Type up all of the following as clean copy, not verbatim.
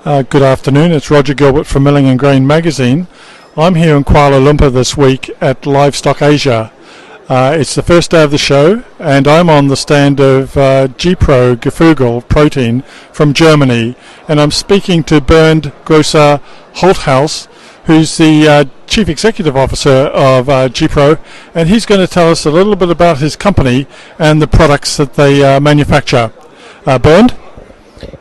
Good afternoon, it's Roger Gilbert from Milling and Grain magazine. I'm here in Kuala Lumpur this week at Livestock Asia. It's the first day of the show and I'm on the stand of GePro Geflügel protein from Germany, and I'm speaking to Bernd Holthaus, who's the Chief Executive Officer of GePro, and he's going to tell us a little bit about his company and the products that they manufacture. Bernd?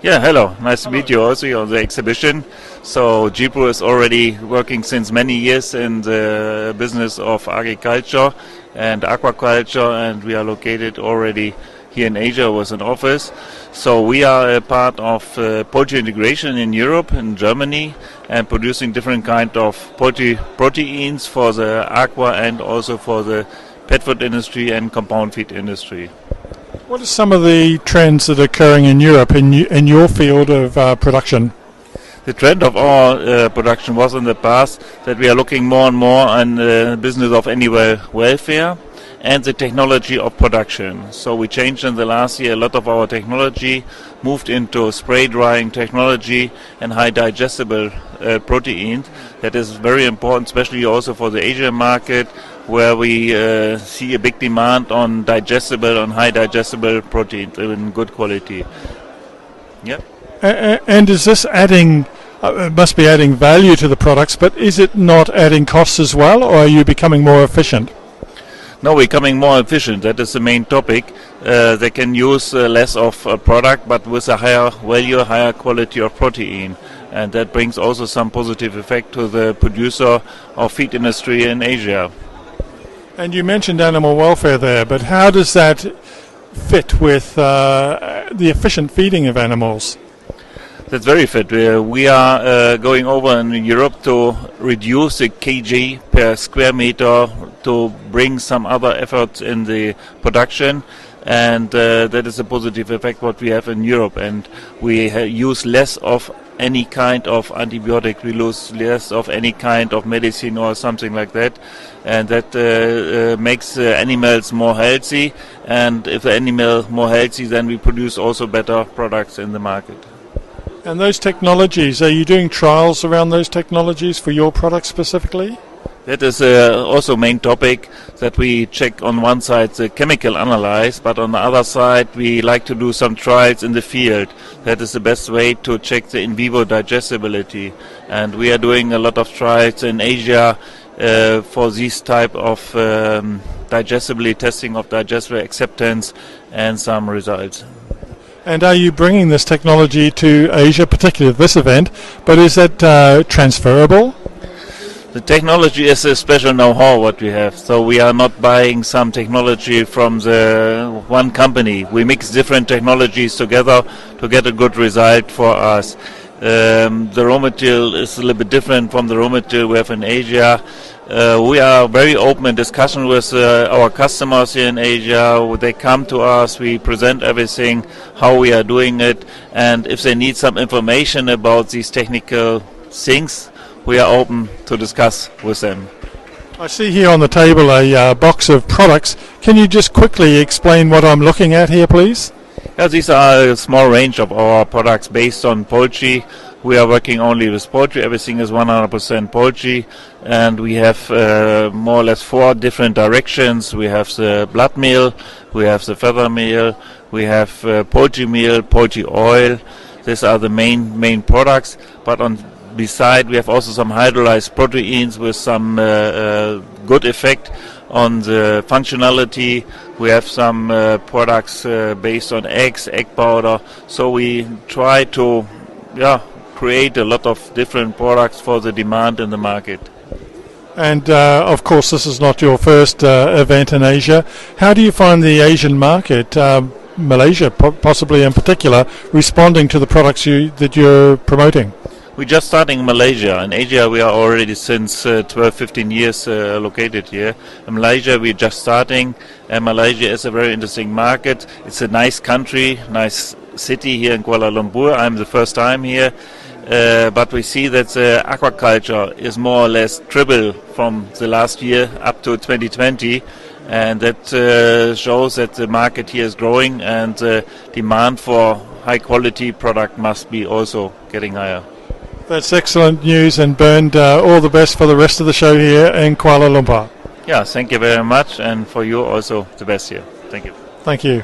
Yeah, hello. Nice to meet you also on the exhibition. So GePro is already working since many years in the business of agriculture and aquaculture, and we are located already here in Asia with an office. So we are a part of poultry integration in Europe, in Germany, and producing different kind of poultry proteins for the aqua and also for the pet food industry and compound feed industry. What are some of the trends that are occurring in Europe in your field of production? The trend of our production was in the past that we are looking more and more on the business of animal welfare and the technology of production. So we changed in the last year a lot of our technology, moved into spray drying technology and high digestible proteins. That is very important, especially also for the Asian market, where we see a big demand on digestible, on high digestible proteins in good quality. Yep. And is this adding, it must be adding value to the products, but is it not adding costs as well, or are you becoming more efficient? No, we're becoming more efficient. That is the main topic. They can use less of a product, but with a higher value, higher quality of protein. And that brings also some positive effect to the producer of feed industry in Asia. And you mentioned animal welfare there, but how does that fit with the efficient feeding of animals? That's very fit. We are going over in Europe to reduce the kg per square meter to bring some other efforts in the production, and that is a positive effect what we have in Europe. And we use less of any kind of antibiotic, we use less of any kind of medicine or something like that, and that makes animals more healthy. And if the animal more healthy, then we produce also better products in the market. And those technologies, are you doing trials around those technologies for your products specifically? That is also main topic, that we check on one side the chemical analysis, but on the other side we like to do some trials in the field. That is the best way to check the in vivo digestibility. And we are doing a lot of trials in Asia for this type of digestibility testing of digestible acceptance and some results. And are you bringing this technology to Asia, particularly this event, but is that transferable? The technology is a special know-how what we have, so we are not buying some technology from the one company. We mix different technologies together to get a good result for us. The raw material is a little bit different from the raw material we have in Asia. We are very open in discussion with our customers here in Asia. They come to us, we present everything, how we are doing it, and if they need some information about these technical things, we are open to discuss with them. I see here on the table a box of products. Can you just quickly explain what I'm looking at here, please? Yeah, these are a small range of our products based on poultry. We are working only with poultry. Everything is 100% poultry, and we have more or less 4 different directions. We have the blood meal, we have the feather meal, we have poultry meal, poultry oil. These are the main products. But beside, we have also some hydrolyzed proteins with some good effect on the functionality. We have some products based on eggs, egg powder. So we try to create a lot of different products for the demand in the market. And of course, this is not your first event in Asia. How do you find the Asian market, Malaysia possibly in particular, responding to the products that you're promoting? We're just starting in Malaysia. In Asia, we are already since 12-15 years located here. In Malaysia, we're just starting, and Malaysia is a very interesting market. It's a nice country, nice city here in Kuala Lumpur. I'm the first time here, but we see that aquaculture is more or less triple from the last year up to 2020, and that shows that the market here is growing, and demand for high quality product must be also getting higher. That's excellent news, and Bernd, all the best for the rest of the show here in Kuala Lumpur. Yeah, thank you very much, and for you also the best here. Thank you. Thank you.